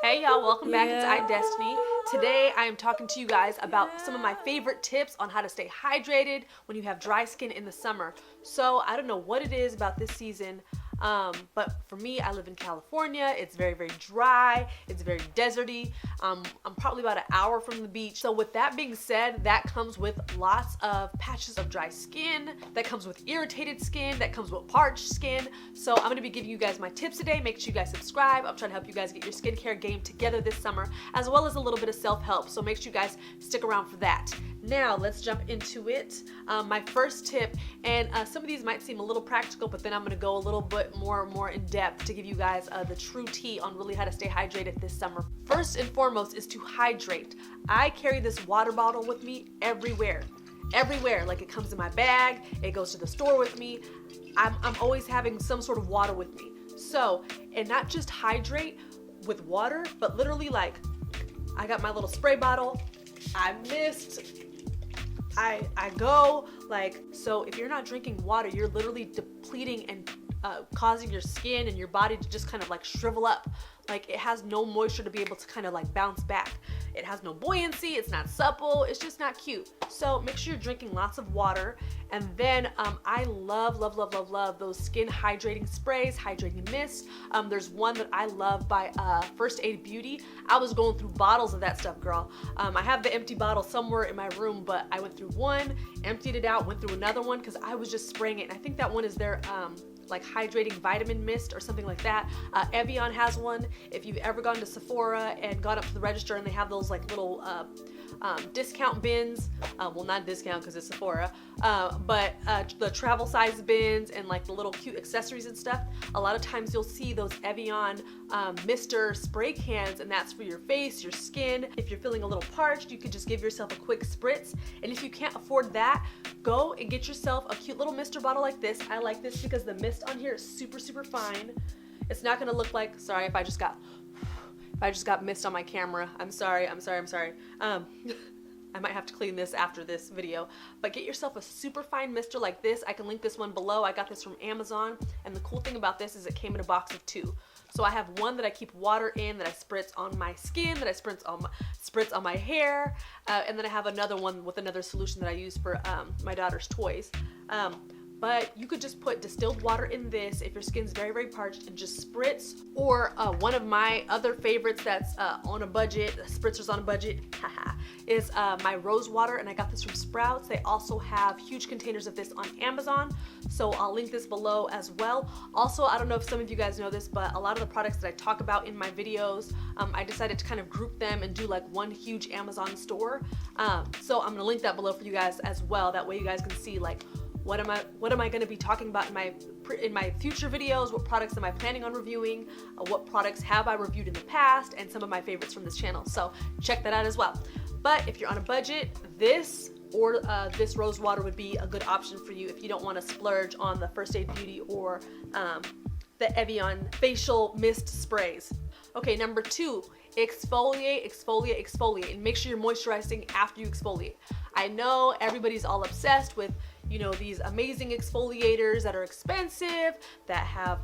Hey y'all, welcome back. It's iDestiny. Today I am talking to you guys about some of my favorite tips on how to stay hydrated when you have dry skin in the summer. So I don't know what it is about this season, but for me, I live in California. It's very, very dry. It's very deserty. I'm probably about an hour from the beach. So with that being said, that comes with lots of patches of dry skin. That comes with irritated skin. That comes with parched skin. So I'm going to be giving you guys my tips today. Make sure you guys subscribe. I'm trying to help you guys get your skincare game together this summer, as well as a little bit of self-help. So make sure you guys stick around for that. Now let's jump into it. My first tip, and some of these might seem a little practical, but then I'm going to go a little bit more in depth to give you guys the true tea on really how to stay hydrated this summer. First and foremost is to hydrate. I carry this water bottle with me everywhere. Like it comes in my bag, it goes to the store with me. I'm always having some sort of water with me. So, and not just hydrate with water, but literally like I got my little spray bottle, I mist, I go, like, so if you're not drinking water, you're literally depleting and causing your skin and your body to just kind of like shrivel up. Like it has no moisture to be able to kind of like bounce back. It has no buoyancy, it's not supple, it's just not cute. So make sure you're drinking lots of water. And then I love those skin hydrating sprays, hydrating mist. There's one that I love by First Aid Beauty. I was going through bottles of that stuff, girl. I have the empty bottle somewhere in my room, but I went through one, emptied it out, went through another one because I was just spraying it. And I think that one is their like hydrating vitamin mist or something like that. Evian has one. If you've ever gone to Sephora and gone up to the register and they have those like little discount bins, well, not discount because it's Sephora, but the travel size bins and like the little cute accessories and stuff, a lot of times you'll see those Evian mister spray cans, and that's for your face, your skin. If you're feeling a little parched, you could just give yourself a quick spritz. And if you can't afford that, go and get yourself a cute little mister bottle like this. I like this because the mist on here is super fine. It's not gonna look like, sorry if I just got mist on my camera. I'm sorry. I might have to clean this after this video, but get yourself a super fine mister like this. I can link this one below. I got this from Amazon, and the cool thing about this is it came in a box of 2. So I have one that I keep water in, that I spritz on my skin, that I spritz on my hair, and then I have another one with another solution that I use for my daughter's toys. But you could just put distilled water in this if your skin's very parched and just spritz. Or one of my other favorites that's on a budget, spritzers on a budget, is my rose water, and I got this from Sprouts. They also have huge containers of this on Amazon, so I'll link this below as well. Also, I don't know if some of you guys know this, but a lot of the products that I talk about in my videos, I decided to kind of group them and do like one huge Amazon store. So I'm gonna link that below for you guys as well. That way you guys can see like what am I going to be talking about in my future videos? What products am I planning on reviewing? What products have I reviewed in the past? And some of my favorites from this channel. So check that out as well. But if you're on a budget, this or this rose water would be a good option for you if you don't want to splurge on the First Aid Beauty or the Evian facial mist sprays. Okay, number 2, exfoliate, and make sure you're moisturizing after you exfoliate. I know everybody's all obsessed with, you know, these amazing exfoliators that are expensive, that have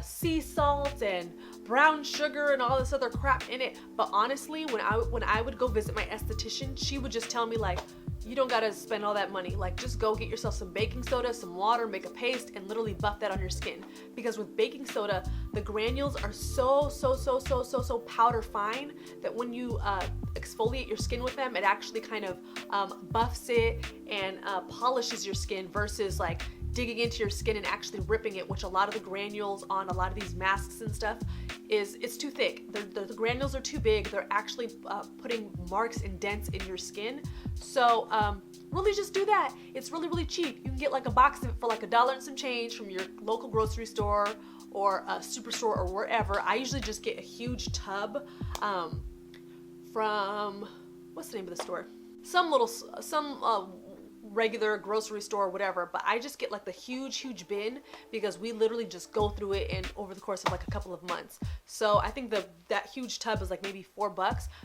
sea salt and brown sugar and all this other crap in it. But honestly, when I would go visit my esthetician, she would just tell me like, you don't gotta spend all that money. Like, just go get yourself some baking soda, some water, make a paste, and literally buff that on your skin. Because with baking soda, the granules are so powder fine that when you exfoliate your skin with them, it actually kind of buffs it and polishes your skin versus like digging into your skin and actually ripping it, which a lot of the granules on a lot of these masks and stuff it's too thick. The granules are too big. They're actually putting marks and dents in your skin. So really just do that. It's really cheap. You can get like a box of it for like $1 and some change from your local grocery store or a superstore or wherever. I usually just get a huge tub from, what's the name of the store? Some regular grocery store or whatever, but I just get like the huge bin because we literally just go through it in over the course of like a couple of months. So I think that huge tub is like maybe $4,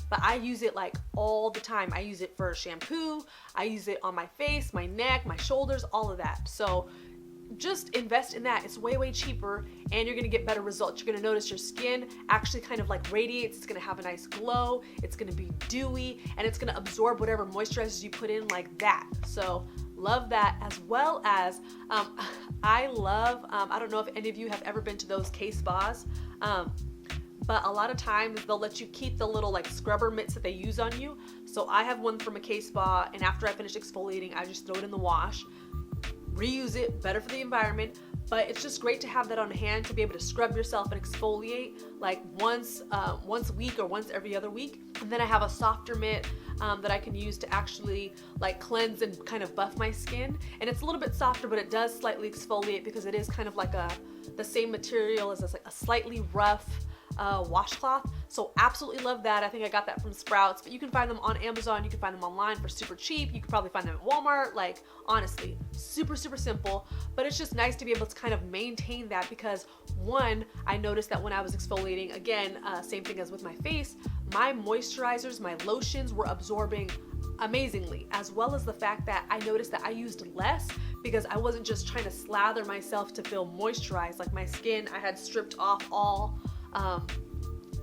but I use it like all the time. I use it for shampoo, I use it on my face, my neck, my shoulders, all of that. So just invest in that. It's way cheaper, and you're gonna get better results. You're gonna notice your skin actually kind of like radiates. It's gonna have a nice glow. It's gonna be dewy, and it's gonna absorb whatever moisturizers you put in like that. So love that, as well as I love, I don't know if any of you have ever been to those K-spas, but a lot of times they'll let you keep the little like scrubber mitts that they use on you. So I have one from a K-spa, and after I finish exfoliating, I just throw it in the wash, reuse it, better for the environment. But it's just great to have that on hand to be able to scrub yourself and exfoliate like once a week or once every other week. And then I have a softer mitt that I can use to actually like cleanse and kind of buff my skin. And it's a little bit softer, but it does slightly exfoliate because it is kind of like the same material as a slightly rough washcloth. So absolutely love that. I think I got that from Sprouts, but you can find them on Amazon. You can find them online for super cheap. You can probably find them at Walmart. Like, honestly, super simple, but it's just nice to be able to kind of maintain that, because one, I noticed that when I was exfoliating, again, same thing as with my face, my moisturizers, my lotions were absorbing amazingly, as well as the fact that I noticed that I used less because I wasn't just trying to slather myself to feel moisturized. Like my skin, I had stripped off all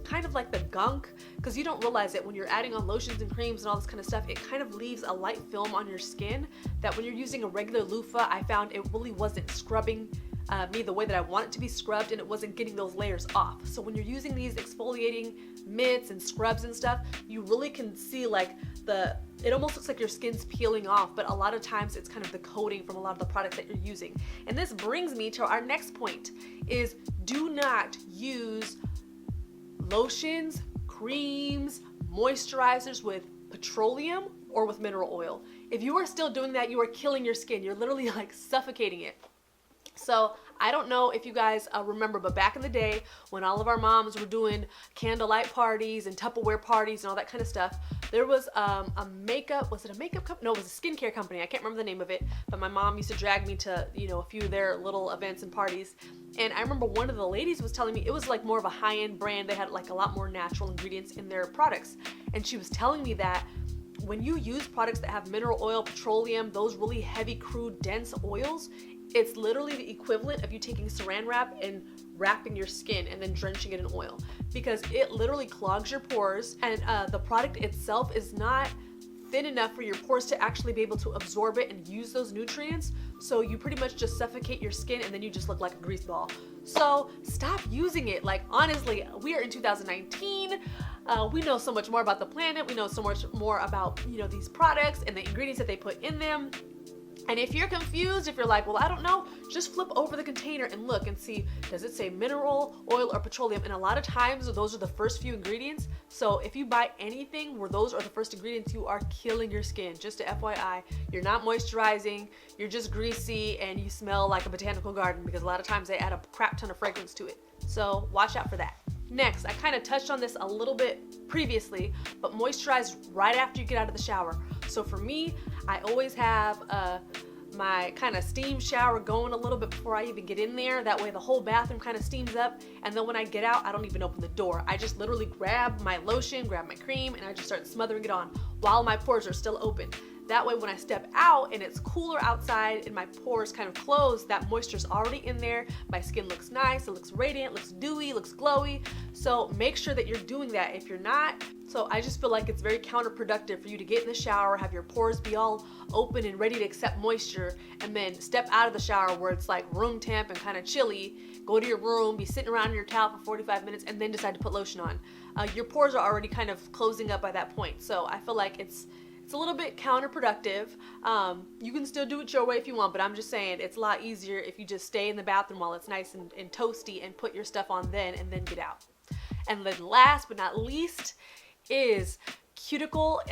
kind of like the gunk, because you don't realize it when you're adding on lotions and creams and all this kind of stuff. It kind of leaves a light film on your skin that when you're using a regular loofah, I found it really wasn't scrubbing me the way that I want it to be scrubbed, and it wasn't getting those layers off. So when you're using these exfoliating mitts and scrubs and stuff, you really can see like it almost looks like your skin's peeling off, but a lot of times it's kind of the coating from a lot of the products that you're using. And this brings me to our next point, is do not use lotions, creams, moisturizers with petroleum or with mineral oil. If you are still doing that, you are killing your skin. You're literally like suffocating it. So I don't know if you guys remember, but back in the day when all of our moms were doing candlelight parties and Tupperware parties and all that kind of stuff, there was a makeup, was it a makeup company? No, it was a skincare company. I can't remember the name of it, but my mom used to drag me to, a few of their little events and parties. And I remember one of the ladies was telling me it was like more of a high-end brand. They had like a lot more natural ingredients in their products. And she was telling me that when you use products that have mineral oil, petroleum, those really heavy, crude, dense oils, it's literally the equivalent of you taking saran wrap and wrapping your skin and then drenching it in oil, because it literally clogs your pores, and the product itself is not thin enough for your pores to actually be able to absorb it and use those nutrients. So you pretty much just suffocate your skin, and then you just look like a grease ball. So stop using it. Like, honestly, we are in 2019. We know so much more about the planet. We know so much more about, these products and the ingredients that they put in them. And if you're confused, if you're like, well, I don't know, just flip over the container and look and see, does it say mineral oil or petroleum? And a lot of times those are the first few ingredients. So if you buy anything where those are the first ingredients, you are killing your skin. Just to FYI, you're not moisturizing, you're just greasy, and you smell like a botanical garden, because a lot of times they add a crap ton of fragrance to it. So watch out for that. Next, I kind of touched on this a little bit previously, but moisturize right after you get out of the shower. So for me, I always have my kind of steam shower going a little bit before I even get in there. That way the whole bathroom kind of steams up. And then when I get out, I don't even open the door. I just literally grab my lotion, grab my cream, and I just start smothering it on while my pores are still open. That way when I step out and it's cooler outside and my pores kind of close, that moisture's already in there. My skin looks nice, it looks radiant, looks dewy, looks glowy. So make sure that you're doing that. If you're not, so I just feel like it's very counterproductive for you to get in the shower, have your pores be all open and ready to accept moisture, and then step out of the shower where it's like room temp and kind of chilly, go to your room, be sitting around in your towel for 45 minutes, and then decide to put lotion on. Your pores are already kind of closing up by that point. So I feel like it's a little bit counterproductive. You can still do it your way if you want, but I'm just saying it's a lot easier if you just stay in the bathroom while it's nice and toasty and put your stuff on then and then get out. And then last but not least is cuticle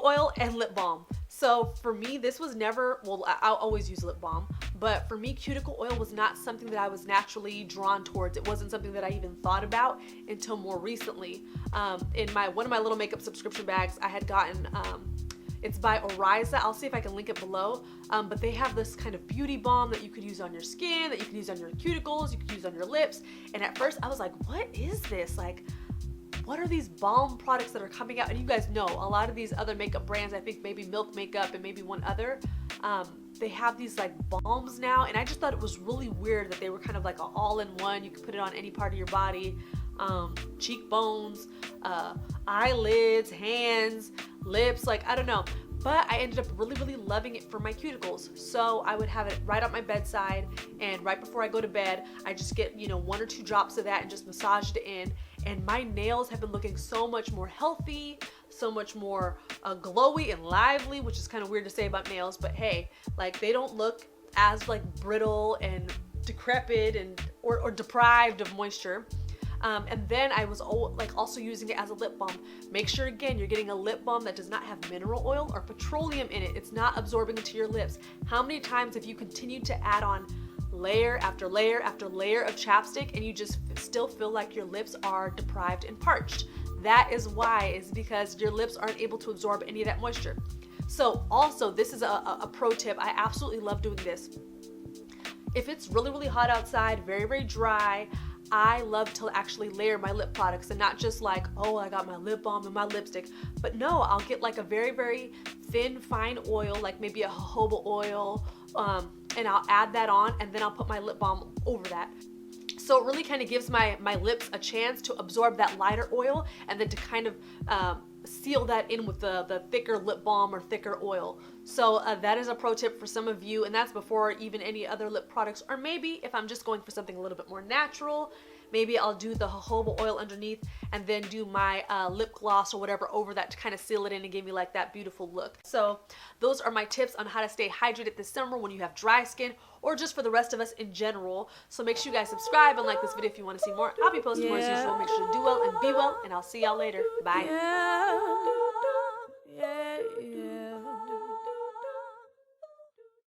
oil and lip balm. So for me, this was never, well, I'll always use lip balm, but for me, cuticle oil was not something that I was naturally drawn towards. It wasn't something that I even thought about until more recently. In one of my little makeup subscription bags, I had gotten, it's by Oriza. I'll see if I can link it below. But they have this kind of beauty balm that you could use on your skin, that you can use on your cuticles, you could use on your lips. And at first I was like, what is this? Like, what are these balm products that are coming out? And you guys know a lot of these other makeup brands, I think maybe Milk Makeup and maybe one other, they have these like balms now, and I just thought it was really weird that they were kind of like an all-in-one. You could put it on any part of your body, cheekbones, eyelids, hands, lips, like I don't know. But I ended up really loving it for my cuticles. So I would have it right at my bedside, and right before I go to bed, I just get, you know, 1 or 2 drops of that and just massage it in. And my nails have been looking so much more healthy, so much more glowy and lively, which is kind of weird to say about nails, but hey, like they don't look as like brittle and decrepit and or deprived of moisture. And then I was also using it as a lip balm. Make sure again you're getting a lip balm that does not have mineral oil or petroleum in it. It's not absorbing into your lips. How many times have you continued to add on layer after layer after layer of chapstick and you just still feel like your lips are deprived and parched? That is why, is because your lips aren't able to absorb any of that moisture. So also, this is a pro tip. I absolutely love doing this. If it's really hot outside, very dry, I love to actually layer my lip products and not just like, oh, I got my lip balm and my lipstick. But no, I'll get like a very thin, fine oil, like maybe a jojoba oil, and I'll add that on, and then I'll put my lip balm over that. So it really kind of gives my lips a chance to absorb that lighter oil, and then to kind of seal that in with the thicker lip balm or thicker oil. So that is a pro tip for some of you, and that's before even any other lip products. Or maybe if I'm just going for something a little bit more natural, maybe I'll do the jojoba oil underneath and then do my lip gloss or whatever over that to kind of seal it in and give me like that beautiful look. So those are my tips on how to stay hydrated this summer when you have dry skin, or just for the rest of us in general. So make sure you guys subscribe and like this video if you want to see more. I'll be posting more as usual. Make sure to do well and be well, and I'll see y'all later. Bye.